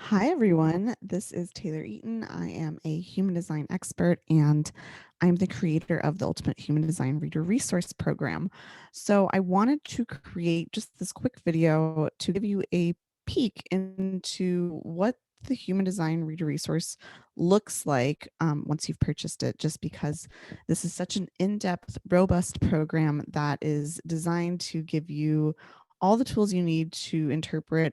Hi, everyone. This is Taylor Eaton. I am a human design expert and I'm the creator of the Ultimate Human Design Reader Resource Program. So, I wanted to create just this quick video to give you a peek into what the Human Design Reader Resource looks like once you've purchased it, just because this is such an in depth, robust program that is designed to give you all the tools you need to interpret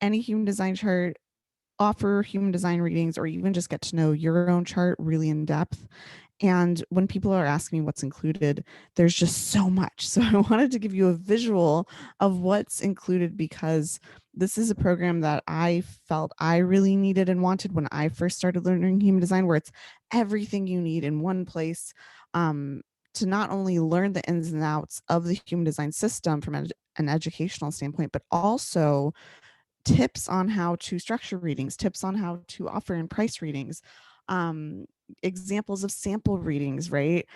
any human design chart, offer human design readings, or even just get to know your own chart really in depth. And when people are asking me what's included, there's just so much. So I wanted to give you a visual of what's included because this is a program that I felt I really needed and wanted when I first started learning human design, where it's everything you need in one place, to not only learn the ins and outs of the human design system from an educational standpoint, but also tips on how to structure readings, tips on how to offer and price readings, um, examples of sample readings, right?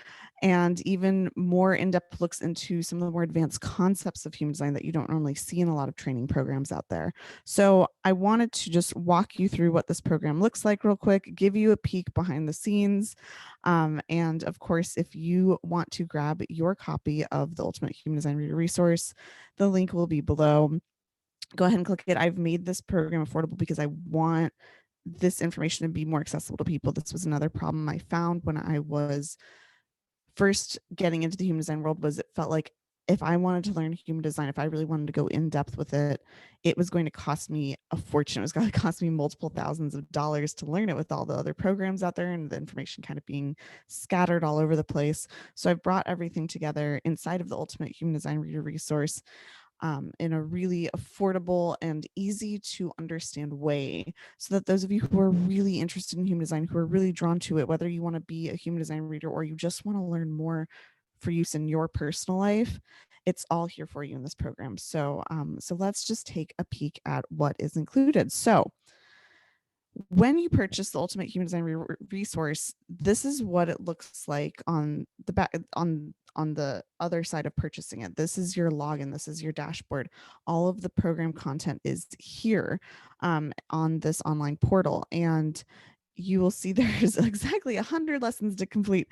And even more in-depth looks into some of the more advanced concepts of human design that you don't normally see in a lot of training programs out there. So I wanted to just walk you through what this program looks like real quick, give you a peek behind the scenes. And of course, if you want to grab your copy of the Ultimate Human Design Reader Resource, the link will be below. Go ahead and click it. I've made this program affordable because I want this information to be more accessible to people. This was another problem I found when I was first getting into the human design world. Was it felt like if I wanted to learn human design, if I really wanted to go in depth with it, it was going to cost me a fortune. It was going to cost me multiple thousands of dollars to learn it with all the other programs out there and the information kind of being scattered all over the place. So I've brought everything together inside of the Ultimate Human Design Reader Resource in a really affordable and easy to understand way, so that those of you who are really interested in human design, who are really drawn to it, whether you want to be a human design reader or you just want to learn more for use in your personal life, it's all here for you in this program. So let's just take a peek at what is included. So when you purchase the Ultimate Human Design Resource, this is what it looks like on the back, on the other side of purchasing it. This is your login. This is your dashboard. All of the program content is here on this online portal, and you will see there's exactly 100 lessons to complete.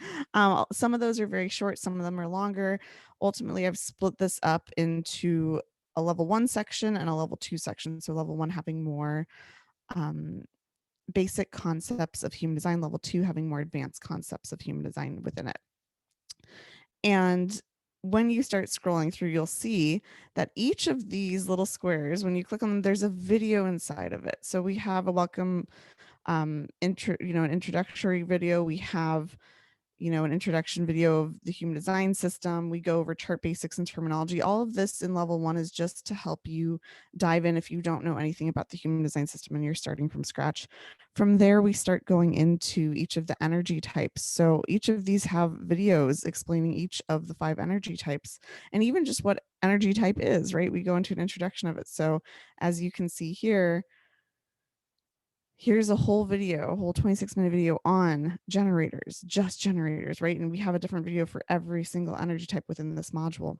Some of those are very short, some of them are longer. Ultimately, I've split this up into a level 1 section and a level 2 section. So level 1 having more um, basic concepts of human design, level 2 having more advanced concepts of human design within it. And when you start scrolling through, you'll see that each of these little squares, when you click on them, there's a video inside of it. So we have a welcome an introductory video. We have an introduction video of the human design system. We go over chart basics and terminology. All of this in level 1 is just to help you dive in if you don't know anything about the human design system and you're starting from scratch. From there, we start going into each of the energy types. So each of these have videos explaining each of the 5 energy types and even just what energy type is, right? We go into an introduction of it. So as you can see here, here's a whole video, a whole 26-minute video on generators, just generators, right? And we have a different video for every single energy type within this module.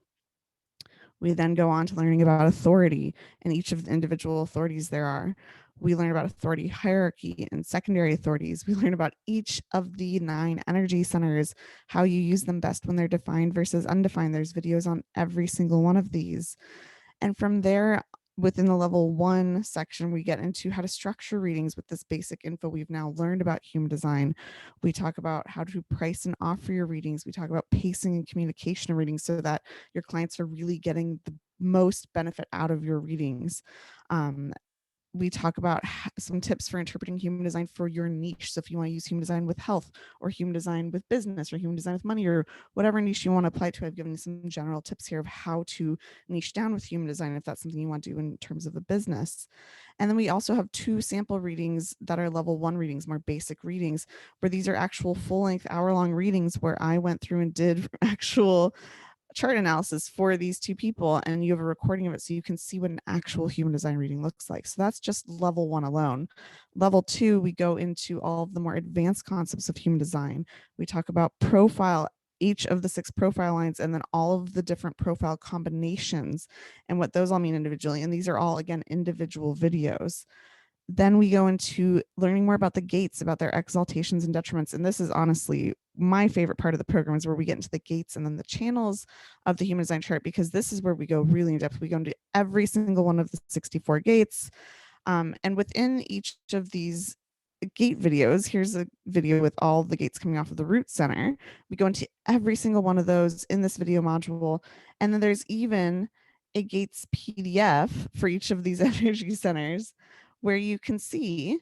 We then go on to learning about authority and each of the individual authorities there are. We learn about authority hierarchy and secondary authorities. We learn about each of the 9 energy centers, how you use them best when they're defined versus undefined. There's videos on every single one of these. And from there, within the level 1 section, we get into how to structure readings with this basic info we've now learned about human design. We talk about how to price and offer your readings. We talk about pacing and communication of readings so that your clients are really getting the most benefit out of your readings. We talk about some tips for interpreting human design for your niche. So if you want to use human design with health or human design with business or human design with money or whatever niche you want to apply to, I've given you some general tips here of how to niche down with human design if that's something you want to do in terms of a business. And then we also have 2 sample readings that are level 1 readings, more basic readings, where these are actual full-length hour-long readings where I went through and did actual chart analysis for these 2 people, and you have a recording of it so you can see what an actual human design reading looks like. So that's just level 1 alone. Level 2, we go into all of the more advanced concepts of human design. We talk about profile, each of the 6 profile lines, and then all of the different profile combinations and what those all mean individually. And these are all, again, individual videos. Then we go into learning more about the gates, about their exaltations and detriments. And this is honestly my favorite part of the program, is where we get into the gates and then the channels of the human design chart, because this is where we go really in depth. We go into every single one of the 64 gates. And within each of these gate videos, here's a video with all the gates coming off of the root center. We go into every single one of those in this video module. And then there's even a gates PDF for each of these energy centers, where you can see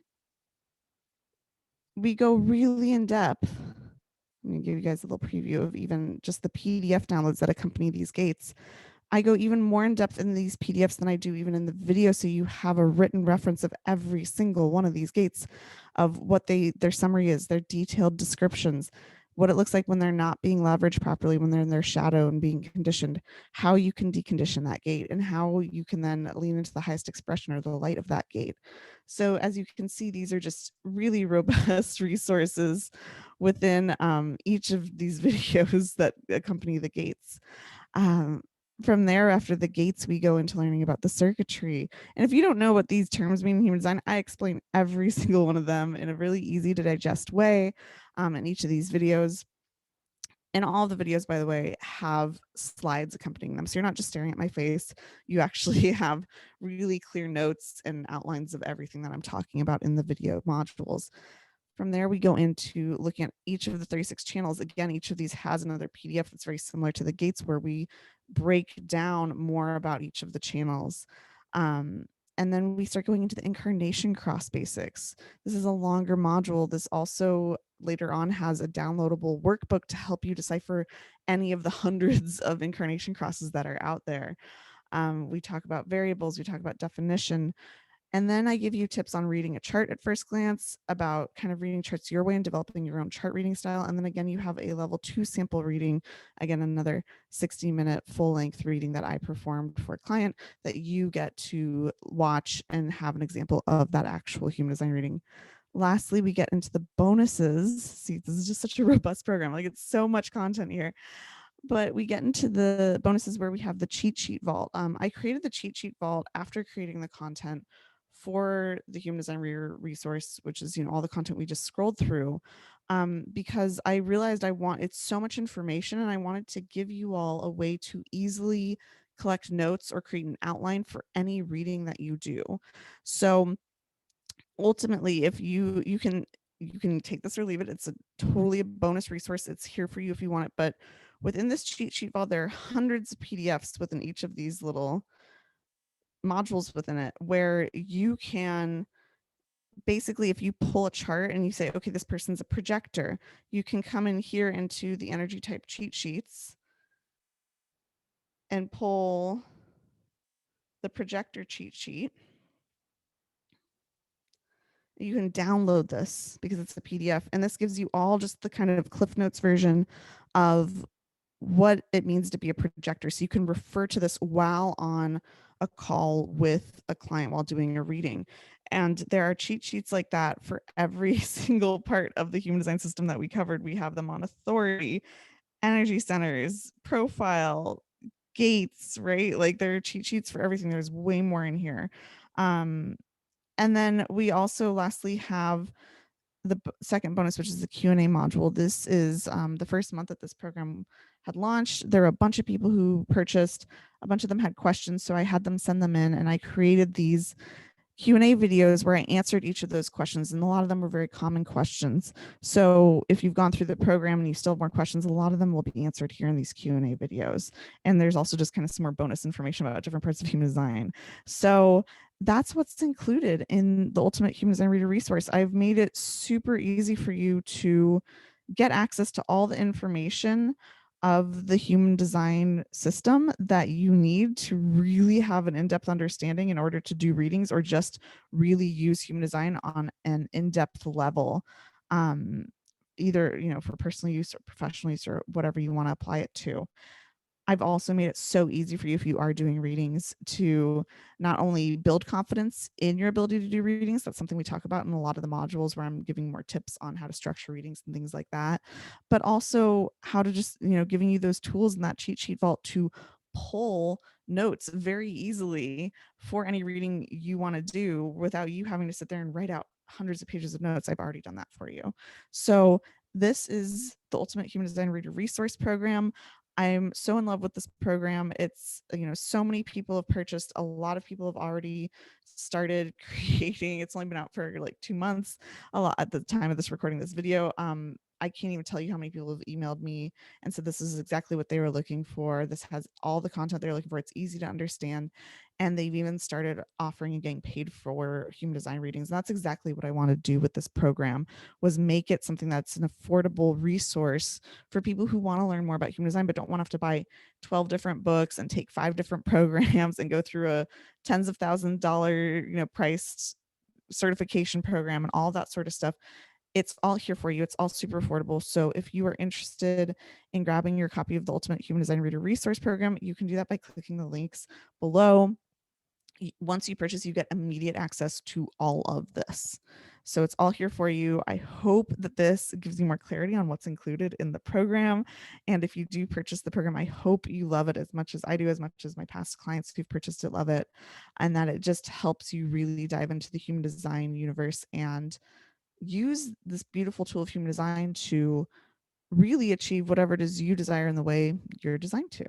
we go really in depth. Let me give you guys a little preview of even just the PDF downloads that accompany these gates. I go even more in depth in these PDFs than I do even in the video, so you have a written reference of every single one of these gates, of what their summary is, their detailed descriptions, what it looks like when they're not being leveraged properly, when they're in their shadow and being conditioned, how you can decondition that gate, and how you can then lean into the highest expression or the light of that gate. So as you can see, these are just really robust resources within each of these videos that accompany the gates. Um, from there, after the gates, we go into learning about the circuitry. And if you don't know what these terms mean in human design, I explain every single one of them in a really easy to digest way in each of these videos. And all the videos, by the way, have slides accompanying them. So you're not just staring at my face. You actually have really clear notes and outlines of everything that I'm talking about in the video modules. From there, we go into looking at each of the 36 channels. Again, each of these has another PDF that's very similar to the gates, where we break down more about each of the channels. And then we start going into the incarnation cross basics. This is a longer module. This also later on has a downloadable workbook to help you decipher any of the hundreds of incarnation crosses that are out there. We talk about variables, we talk about definition, and then I give you tips on reading a chart at first glance, about kind of reading charts your way and developing your own chart reading style. And then again, you have a level 2 sample reading, again, another 60-minute full length reading that I performed for a client, that you get to watch and have an example of that actual human design reading. Lastly, we get into the bonuses. See, this is just such a robust program. Like, it's so much content here. But we get into the bonuses, where we have the cheat sheet vault. I created the cheat sheet vault after creating the content for the human design reader resource, which is, all the content we just scrolled through, because I realized it's so much information, and I wanted to give you all a way to easily collect notes or create an outline for any reading that you do. So ultimately, if you can take this or leave it. It's totally a bonus resource. It's here for you if you want it. But within this cheat sheet file, there are hundreds of PDFs within each of these little modules within it, where you can basically, if you pull a chart and you say, okay, this person's a projector, you can come in here into the energy type cheat sheets and pull the projector cheat sheet. You can download this because it's a PDF, and this gives you all just the kind of Cliff Notes version of what it means to be a projector. So you can refer to this while on a call with a client while doing a reading. And there are cheat sheets like that for every single part of the human design system that we covered. We have them on authority, energy centers, profile, gates, right? Like, there are cheat sheets for everything. There's way more in here. And then we also lastly have the second bonus, which is the Q&A module. This is the first month that this program had launched. There were a bunch of people who purchased. A bunch of them had questions, so I had them send them in, and I created these Q&A videos where I answered each of those questions, and a lot of them were very common questions. So if you've gone through the program and you still have more questions, a lot of them will be answered here in these Q&A videos. And there's also just kind of some more bonus information about different parts of human design. So that's what's included in the Ultimate Human Design Reader resource. I've made it super easy for you to get access to all the information of the human design system that you need to really have an in-depth understanding in order to do readings, or just really use human design on an in-depth level, either for personal use or professional use, or whatever you want to apply it to. I've also made it so easy for you, if you are doing readings, to not only build confidence in your ability to do readings. That's something we talk about in a lot of the modules, where I'm giving more tips on how to structure readings and things like that, but also how to just, giving you those tools in that cheat sheet vault to pull notes very easily for any reading you want to do without you having to sit there and write out hundreds of pages of notes. I've already done that for you. So this is the Ultimate Human Design Reader Resource Program. I'm so in love with this program. It's, so many people have purchased. A lot of people have already started creating. It's only been out for like 2 months. A lot at the time of this recording this video. I can't even tell you how many people have emailed me and said this is exactly what they were looking for. This has all the content they're looking for. It's easy to understand. And they've even started offering and getting paid for human design readings. And that's exactly what I want to do with this program, was make it something that's an affordable resource for people who want to learn more about human design but don't want to have to buy 12 different books and take 5 different programs and go through a tens of $1,000s, priced certification program and all that sort of stuff. It's all here for you. It's all super affordable. So if you are interested in grabbing your copy of the Ultimate Human Design Reader Resource Program, you can do that by clicking the links below. Once you purchase, you get immediate access to all of this. So it's all here for you. I hope that this gives you more clarity on what's included in the program. And if you do purchase the program, I hope you love it as much as I do, as much as my past clients who've purchased it love it, and that it just helps you really dive into the human design universe and use this beautiful tool of human design to really achieve whatever it is you desire in the way you're designed to.